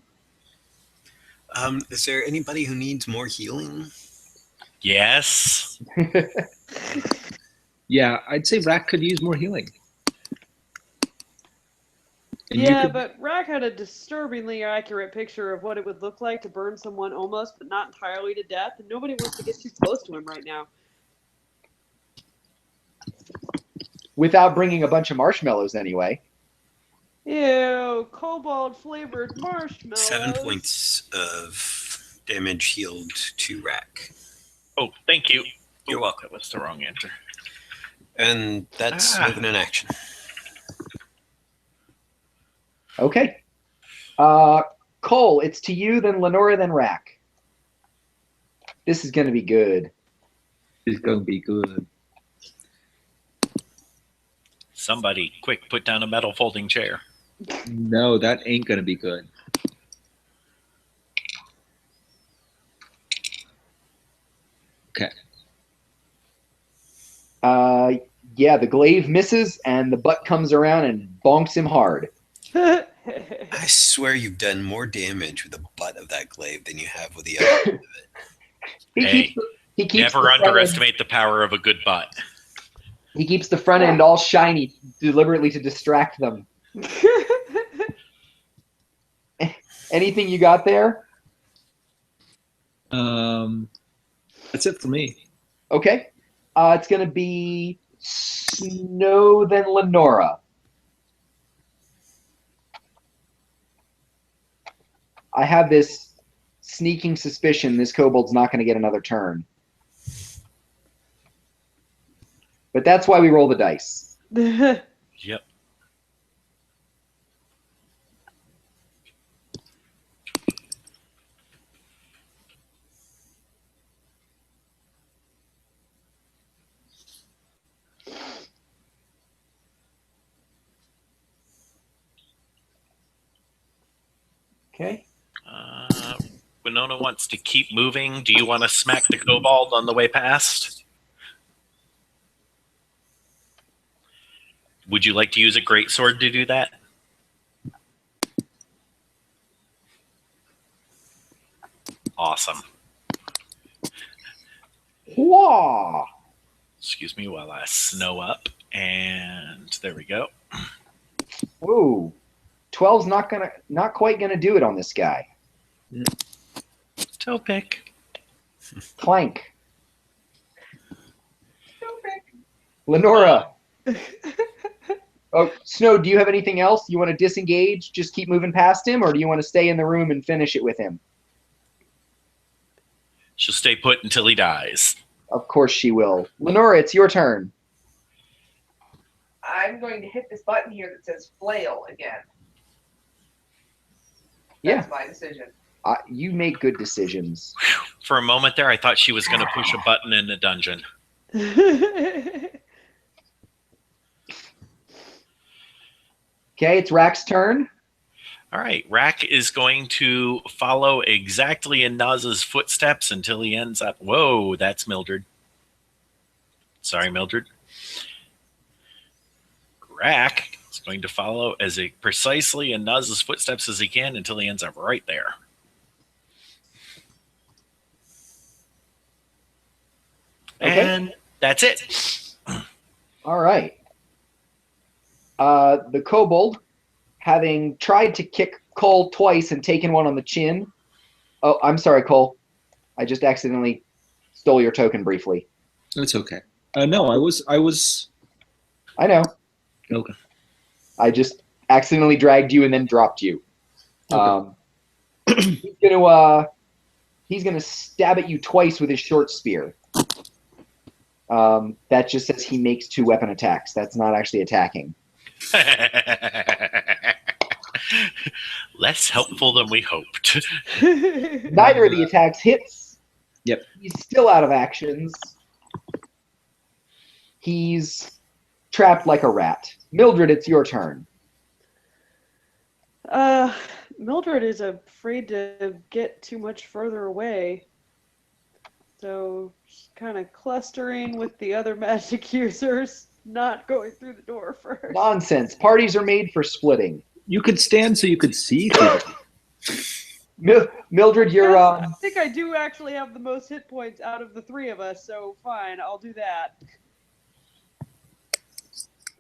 Is there anybody who needs more healing? Yes. Yeah, I'd say Rack could use more healing. And Yeah, but Rack had a disturbingly accurate picture of what it would look like to burn someone almost, but not entirely to death, and nobody wants to get too close to him right now. Without bringing a bunch of marshmallows anyway. Ew, kobold-flavored marshmallows. 7 points of damage healed to Rack. Oh, thank you. You're welcome. That was the wrong answer. And that's moving in action. Okay. Cole, it's to you, then Lenora, then Rack. This is going to be good. It's going to be good. Somebody, quick, put down a metal folding chair. No, that ain't going to be good. Okay. Yeah, the glaive misses, and the butt comes around and bonks him hard. I swear you've done more damage with the butt of that glaive than you have with the other end of it. He keeps Never underestimate the power of a good butt. He keeps the front end all shiny deliberately to distract them. Anything you got there? That's it for me. Okay. It's going to be Snow, then Lenora. I have this sneaking suspicion this kobold's not going to get another turn. But that's why we roll the dice. Yep. Okay. Winona wants to keep moving. Do you want to smack the kobold on the way past? Would you like to use a greatsword to do that? Awesome. Whoa! Excuse me while I snow up. And there we go. Whoa. 12's not quite gonna do it on this guy. Toe pick. Clank. Lenora, Oh, Snow, do you have anything else? You want to disengage, just keep moving past him, or do you want to stay in the room and finish it with him? She'll stay put until he dies. Of course she will. Lenora, it's your turn. I'm going to hit this button here that says flail again. Yeah. That's my decision. You make good decisions. For a moment there, I thought she was going to push a button in the dungeon. Okay, it's Rack's turn. All right, Rack is going to follow exactly in Naz's footsteps until he ends up. Whoa, that's Mildred. Sorry, Mildred. Rack is going to follow precisely in Naz's footsteps as he can until he ends up right there. Okay. And that's it. All right. The kobold, having tried to kick Cole twice and taken one on the chin. Oh, I'm sorry, Cole. I just accidentally stole your token briefly. That's okay. No, I was. I know. Okay. I just accidentally dragged you and then dropped you. Okay. He's gonna stab at you twice with his short spear. That just says he makes 2 weapon attacks. That's not actually attacking. Less helpful than we hoped. Neither of the attacks hits. Yep. He's still out of actions. He's trapped like a rat. Mildred, it's your turn. Mildred is afraid to get too much further away. So she's kind of clustering with the other magic users, not going through the door first. Nonsense. Parties are made for splitting. You could stand so you could see through it. Mildred, you're... I think I do actually have the most hit points out of the 3 of us, so fine, I'll do that.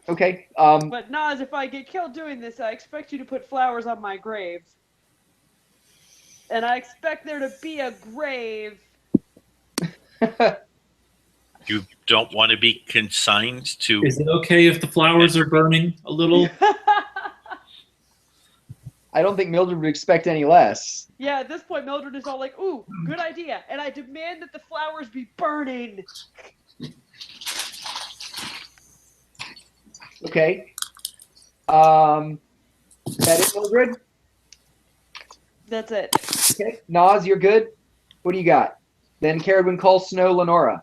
Okay. But Naz, if I get killed doing this, I expect you to put flowers on my grave. And I expect there to be a grave. You don't want to be consigned to... Is it okay if the flowers are burning a little? I don't think Mildred would expect any less. Yeah, at this point, Mildred is all like, ooh, good idea. And I demand that the flowers be burning. Okay. Is that it, Mildred? That's it. Okay. Naz, you're good? What do you got? Then Caradwin, Cole, Snow, Lenora.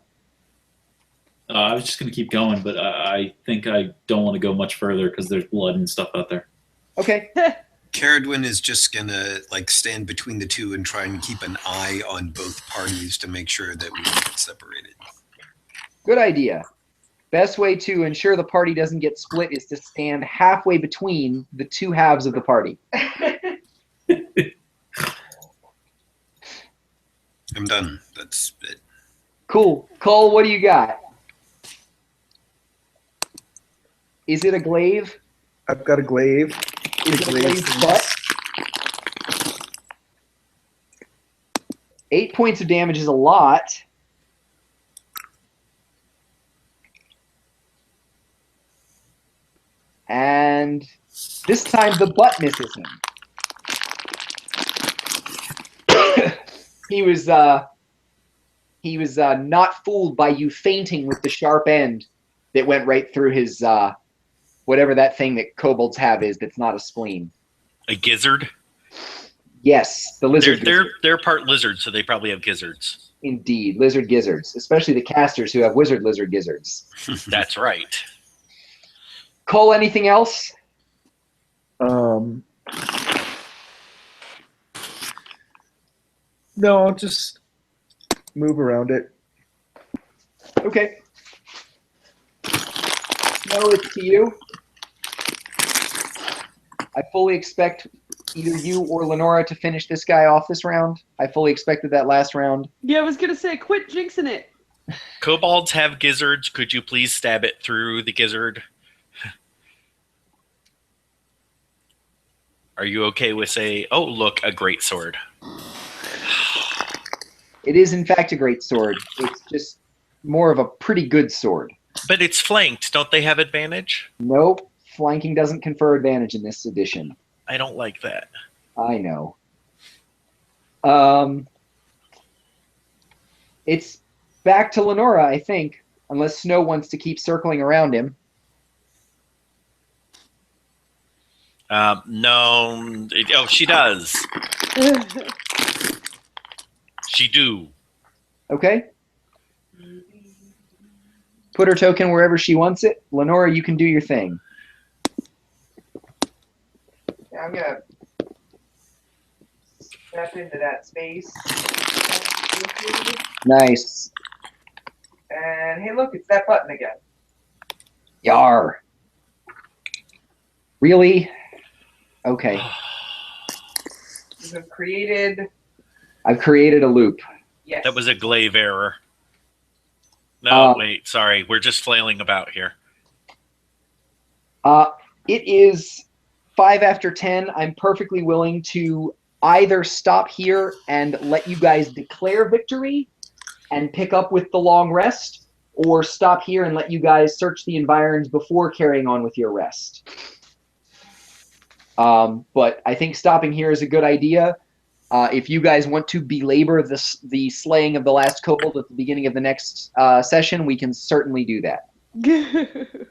I was just going to keep going, but I think I don't want to go much further because there's blood and stuff out there. Okay. Caradwin is just gonna stand between the two and try and keep an eye on both parties to make sure that we don't get separated. Good idea. Best way to ensure the party doesn't get split is to stand halfway between the 2 halves of the party. I'm done. That's it. Cool. Cole, what do you got? Is it a glaive? I've got a glaive. Is it a glaive butt? 8 points of damage is a lot. And this time the butt misses him. He was not fooled by you fainting with the sharp end that went right through his whatever that thing that kobolds have is that's not a spleen. A gizzard? Yes, the lizard gizzard. They're part lizard, so they probably have gizzards. Indeed, lizard gizzards, especially the casters who have wizard lizard gizzards. That's right. Cole, anything else? No, I'll just move around it. Okay. No, it's to you. I fully expect either you or Lenora to finish this guy off this round. I fully expected that last round. Yeah, I was going to say, quit jinxing it. Kobolds have gizzards. Could you please stab it through the gizzard? Are you okay with oh, look, a great sword. It is, in fact, a great sword. It's just more of a pretty good sword. But it's flanked. Don't they have advantage? Nope. Flanking doesn't confer advantage in this edition. I don't like that. I know. It's back to Lenora, I think, unless Snow wants to keep circling around him. No. Oh, she does. She do. Okay. Put her token wherever she wants it. Lenora, you can do your thing. Yeah, I'm gonna step into that space. Nice. And hey, look, it's that button again. Yar. Really? Okay. You have created. I've created a loop. Yes. That was a glaive error. No, Uh, wait, sorry. We're just flailing about here. It is 5 after 10. I'm perfectly willing to either stop here and let you guys declare victory and pick up with the long rest, or stop here and let you guys search the environs before carrying on with your rest. But I think stopping here is a good idea. If you guys want to belabor the slaying of the last kobold at the beginning of the next session, we can certainly do that.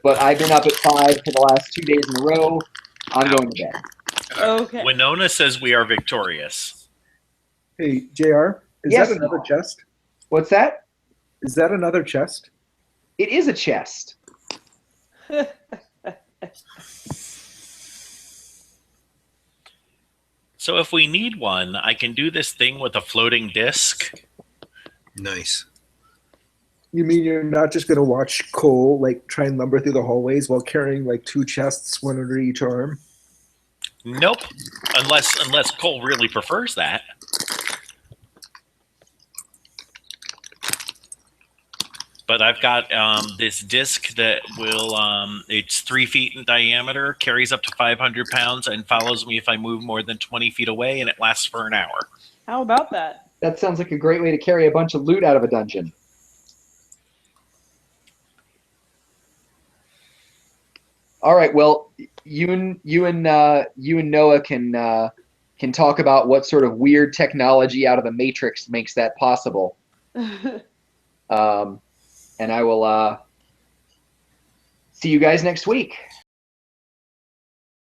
But I've been up at 5 for the last 2 days in a row. I'm going to bed. Okay. Winona says we are victorious. Hey, JR, is Yes. that another chest? What's that? Is that another chest? It is a chest. So if we need one, I can do this thing with a floating disc. Nice. You mean you're not just gonna watch Cole like try and lumber through the hallways while carrying like 2 chests, one under each arm? Nope. Unless Cole really prefers that. But I've got this disc that will, it's 3 feet in diameter, carries up to 500 pounds, and follows me if I move more than 20 feet away, and it lasts for an hour. How about that? That sounds like a great way to carry a bunch of loot out of a dungeon. All right. Well, you and Noah can talk about what sort of weird technology out of the Matrix makes that possible. And I will see you guys next week.